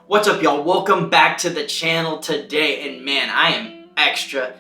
What's up, y'all? Welcome back to the channel today, and man, I am extra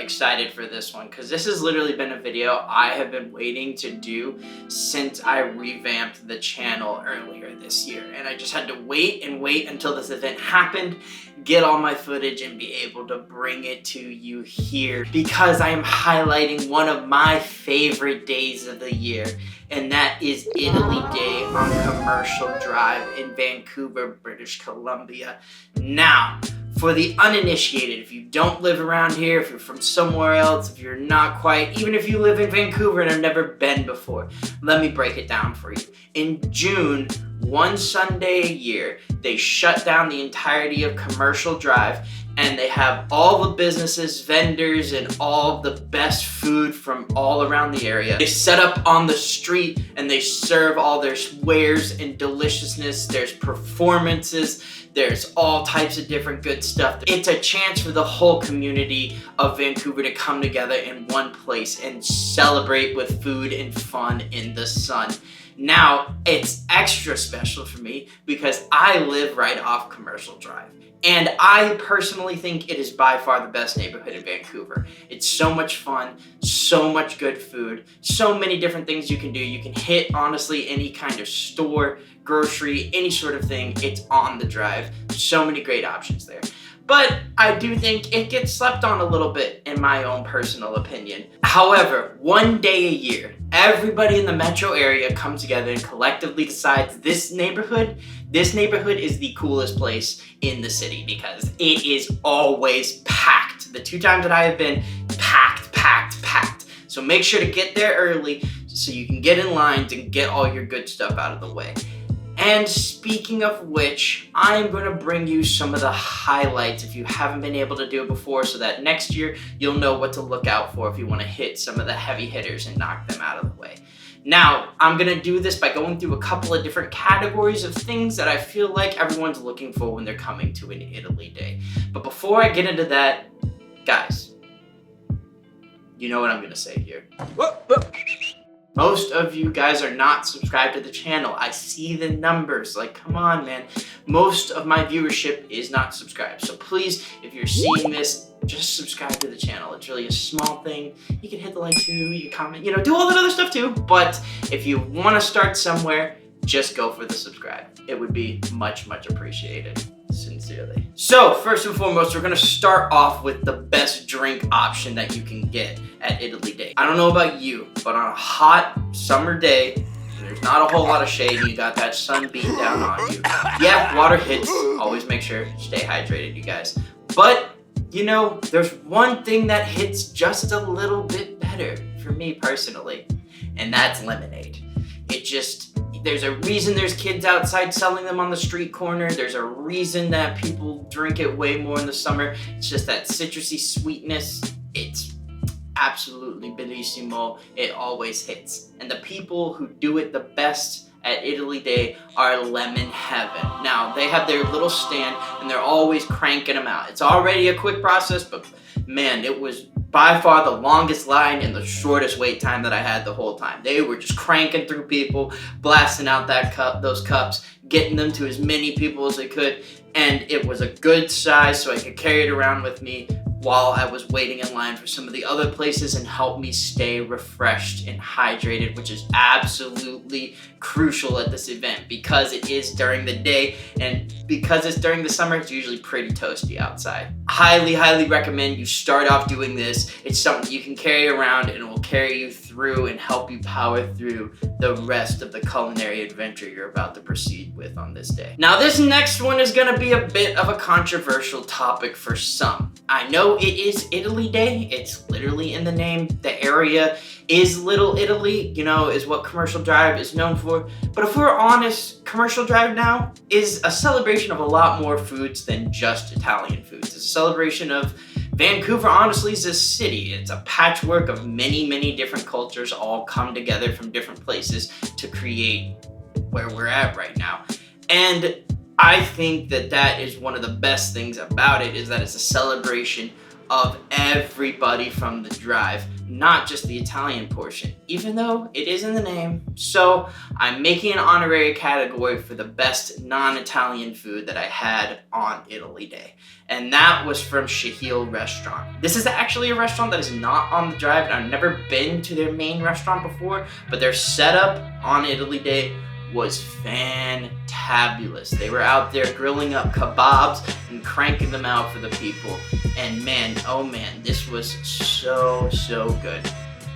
excited for this one because this has literally been a video I have been waiting to do since I revamped the channel earlier this year, and I just had to wait until this event happened, get all my footage, and be able to bring it to you here because I am highlighting one of my favorite days of the year, and that is Italy Day on Commercial Drive in Vancouver, British Columbia. Now, for the uninitiated, if you don't live around here, if you're from somewhere else, if you're not quite, even if you live in Vancouver and have never been before, let me break it down for you. In June, one Sunday a year, they shut down the entirety of Commercial Drive, and they have all the businesses, vendors, and all the best food from all around the area. They set up on the street and they serve all their wares and deliciousness. There's performances. There's all types of different good stuff. It's a chance for the whole community of Vancouver to come together in one place and celebrate with food and fun in the sun. Now, it's extra special for me because I live right off Commercial Drive. And I personally think it is by far the best neighborhood in Vancouver. It's so much fun, so much good food, so many different things you can do. You can hit, honestly, any kind of store, grocery, any sort of thing. It's on the drive. So many great options there. But I do think it gets slept on a little bit, in my own personal opinion. However, one day a year, everybody in the metro area comes together and collectively decides this neighborhood is the coolest place in the city because it is always packed. The two times that I have been, packed. So make sure to get there early so you can get in line and get all your good stuff out of the way. And speaking of which, I'm going to bring you some of the highlights if you haven't been able to do it before, so that next year you'll know what to look out for if you want to hit some of the heavy hitters and knock them out of the way. Now, I'm going to do this by going through a couple of different categories of things that I feel like everyone's looking for when they're coming to an Italy Day. But before I get into that, guys, you know what I'm going to say here. Most of you guys are not subscribed to the channel. I see the numbers. Like, come on, man. Most of my viewership is not subscribed. So please, if you're seeing this, just subscribe to the channel. It's really a small thing. You can hit the like too, you can comment, do all that other stuff too. But if you want to start somewhere, just go for the subscribe. It would be much appreciated. Sincerely. So first and foremost, we're gonna start off with the best drink option that you can get at Italy Day. I don't know about you, but on a hot summer day, there's not a whole lot of shade and you got that sun beating down on you. Yeah, water hits. Always make sure to stay hydrated, you guys. But there's one thing that hits just a little bit better for me personally, and that's lemonade. There's a reason there's kids outside selling them on the street corner. There's a reason that people drink it way more in the summer. It's just that citrusy sweetness. It's absolutely bellissimo. It always hits. And the people who do it the best at Italy Day are Lemon Heaven. Now, they have their little stand and they're always cranking them out. It's already a quick process, but man, it was by far the longest line and the shortest wait time that I had the whole time. They were just cranking through people, blasting out those cups, getting them to as many people as they could, and it was a good size so I could carry it around with me while I was waiting in line for some of the other places and help me stay refreshed and hydrated, which is absolutely crucial at this event because it is during the day, and because it's during the summer, it's usually pretty toasty outside. Highly recommend you start off doing this. It's something you can carry around and it will carry you through and help you power through the rest of the culinary adventure you're about to proceed with on this day. Now, this next one is gonna be a bit of a controversial topic for some. I know it is Italy Day. It's literally in the name. The area is Little Italy, is what Commercial Drive is known for. But if we're honest, Commercial Drive now is a celebration of a lot more foods than just Italian foods. It's a celebration of Vancouver, honestly, is a city. It's a patchwork of many different cultures all come together from different places to create where we're at right now. And I think that is one of the best things about it, is that it's a celebration of everybody from the drive. not just the Italian portion, even though it is in the name. So I'm making an honorary category for the best non-Italian food that I had on Italy Day. And that was from Shahil Restaurant. This is actually a restaurant that is not on the drive, and I've never been to their main restaurant before, but their setup on Italy Day was fantabulous. They were out there grilling up kebabs and cranking them out for the people. And man, oh man, this was so good.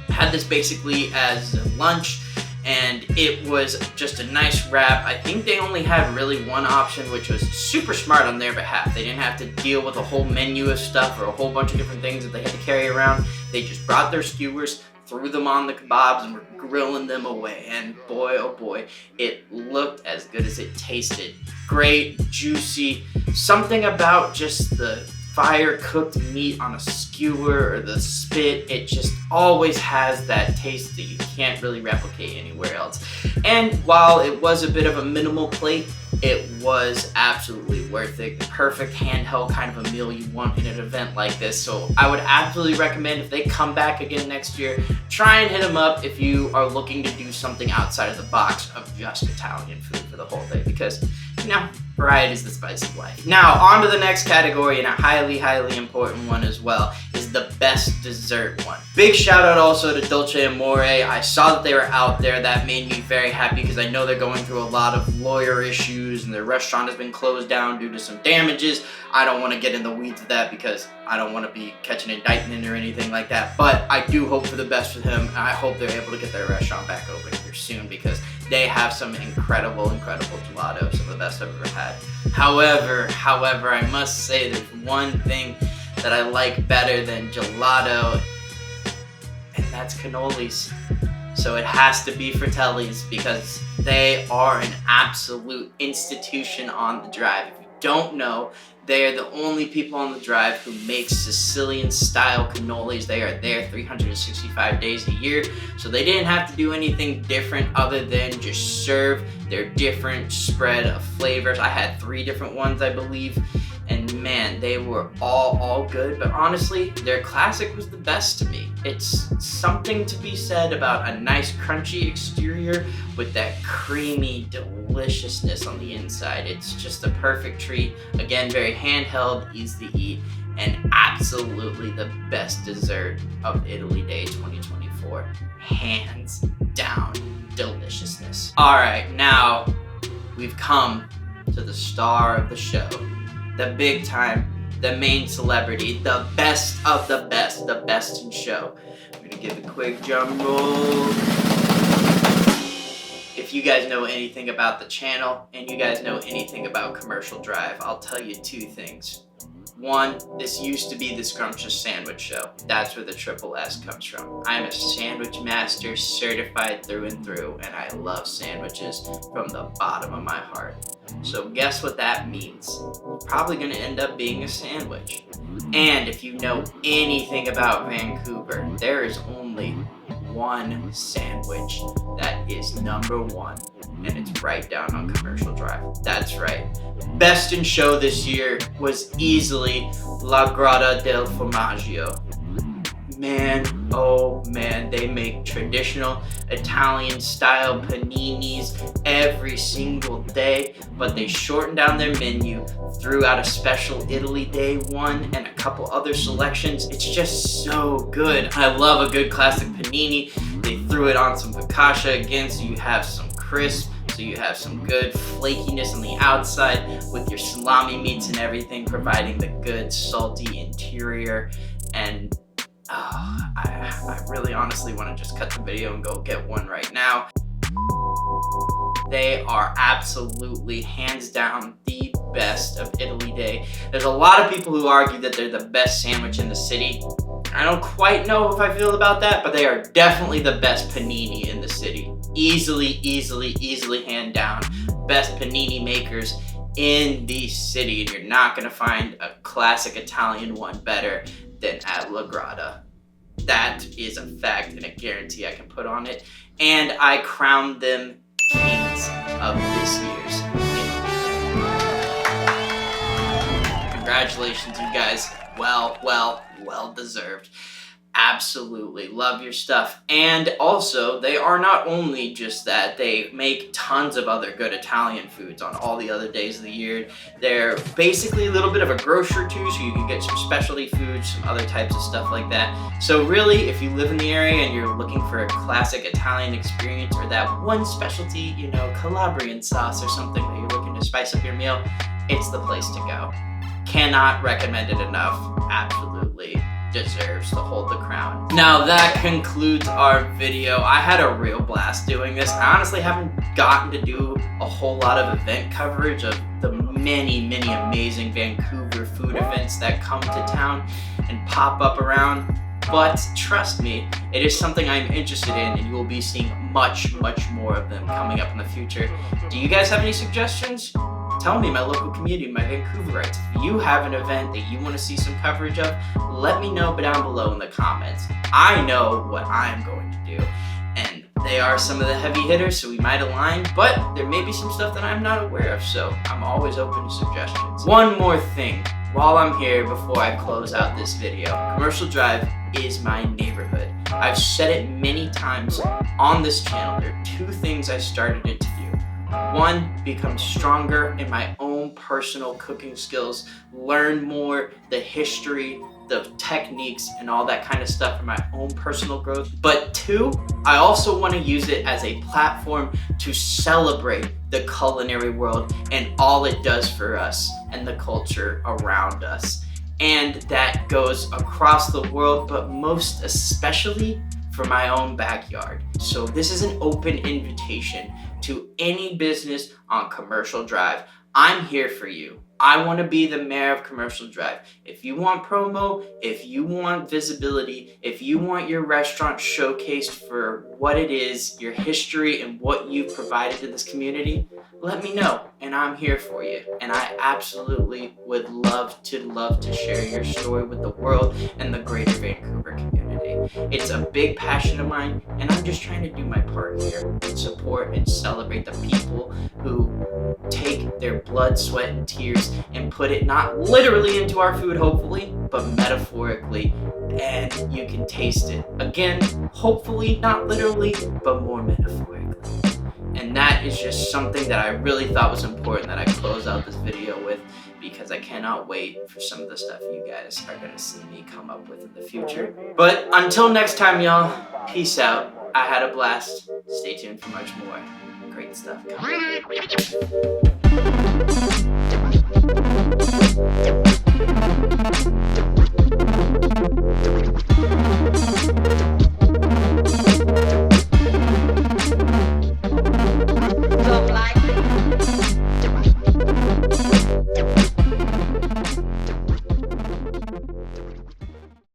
I had this basically as a lunch, and it was just a nice wrap. I think they only had really one option, which was super smart on their behalf. They didn't have to deal with a whole menu of stuff or a whole bunch of different things that they had to carry around. They just brought their skewers, threw them on the kebabs, and were grilling them away. And boy, oh boy, it looked as good as it tasted. Great, juicy, something about just the fire cooked meat on a skewer or the spit. It just always has that taste that you can't really replicate anywhere else. And while it was a bit of a minimal plate, it was absolutely worth it. The perfect handheld kind of a meal you want in an event like this. So I would absolutely recommend, if they come back again next year, try and hit them up if you are looking to do something outside of the box of just Italian food for the whole day, because, you know, variety is the spice of life. Now, on to the next category, and a highly important one as well, is the best dessert one. Big shout out also to Dolce Amore. I saw that they were out there. That made me very happy, because I know they're going through a lot of lawyer issues, and their restaurant has been closed down due to some damages. I don't want to get in the weeds of that, because I don't want to be catching indictment or anything like that, but I do hope for the best for them, and I hope they're able to get their restaurant back open here soon, because they have some incredible gelato, some of the best I've ever had. However, I must say there's one thing that I like better than gelato, and that's cannolis. So it has to be Fratelli's, because they are an absolute institution on the drive. If you don't know, they are the only people on the drive who make Sicilian-style cannolis. They are there 365 days a year, so they didn't have to do anything different other than just serve their different spread of flavors. I had 3 different ones, I believe, and man, they were all good, but honestly, their classic was the best to me. It's something to be said about a nice crunchy exterior with that creamy deliciousness on the inside. It's just a perfect treat. Again, very handheld, easy to eat, and absolutely the best dessert of Italy Day 2024. Hands down deliciousness. All right, now we've come to the star of the show. The big time, the main celebrity, the best of the best in show. I'm gonna give a quick drum roll. If you guys know anything about the channel and you guys know anything about Commercial Drive, I'll tell you 2 things. One, this used to be the Scrumptious Sandwich Show. That's where the triple S comes from. I'm a sandwich master, certified through and through, and I love sandwiches from the bottom of my heart. So guess what that means? It's probably gonna end up being a sandwich. And if you know anything about Vancouver, there is only one sandwich that is #1, and it's right down on Commercial Drive. That's right. Best in show this year was easily La Grada del Formaggio. Man, oh man, they make traditional Italian style paninis every single day, but they shortened down their menu, threw out a special Italy Day one and a couple other selections. It's just so good. I love a good classic panini. They threw it on some focaccia again, so you have some crisp, so you have some good flakiness on the outside with your salami meats and everything, providing the good salty interior. And I really honestly want to just cut the video and go get one right now. They are absolutely, hands down, the best of Italy Day. There's a lot of people who argue that they're the best sandwich in the city. I don't quite know if I feel about that, but they are definitely the best panini in the city. Easily hand down. Best panini makers in the city, and you're not gonna find a classic Italian one better than at La Grada. That is a fact and a guarantee I can put on it. And I crowned them kings of this year's Italy. Congratulations, you guys. Well deserved. Absolutely love your stuff. And also, they are not only just that, they make tons of other good Italian foods on all the other days of the year. They're basically a little bit of a grocer too, so you can get some specialty foods, some other types of stuff like that. So really, if you live in the area and you're looking for a classic Italian experience or that one specialty, you know, Calabrian sauce or something that you're looking to spice up your meal, it's the place to go. Cannot recommend it enough. Absolutely deserves to hold the crown. Now that concludes our video. I had a real blast doing this. I honestly haven't gotten to do a whole lot of event coverage of the many amazing Vancouver food events that come to town and pop up around. But trust me, it is something I'm interested in, and you will be seeing much more of them coming up in the future. Do you guys have any suggestions? Tell me, my local community, my Vancouverites, if you have an event that you want to see some coverage of, let me know down below in the comments. I know what I'm going to do, and they are some of the heavy hitters, so we might align, but there may be some stuff that I'm not aware of, so I'm always open to suggestions. One more thing, while I'm here, before I close out this video, Commercial Drive is my neighborhood. I've said it many times on this channel. There are two things I started it to do. One, become stronger in my own personal cooking skills, learn more the history, the techniques, and all that kind of stuff for my own personal growth. But two, I also want to use it as a platform to celebrate the culinary world and all it does for us and the culture around us. And that goes across the world, but most especially for my own backyard. So this is an open invitation to any business on Commercial Drive. I'm here for you. I want to be the mayor of Commercial Drive. If you want promo, if you want visibility, if you want your restaurant showcased for what it is, your history, and what you've provided to this community, let me know, and I'm here for you. And I absolutely would love to share your story with the world and the greater Vancouver community. It's a big passion of mine, and I'm just trying to do my part here and support and celebrate the people who take their blood, sweat, and tears and put it not literally into our food, hopefully, but metaphorically, and you can taste it. Again, hopefully, not literally, but more metaphorically. And that is just something that I really thought was important that I close out this video with, because I cannot wait for some of the stuff you guys are gonna see me come up with in the future. But until next time, y'all, peace out. I had a blast. Stay tuned for much more great stuff coming.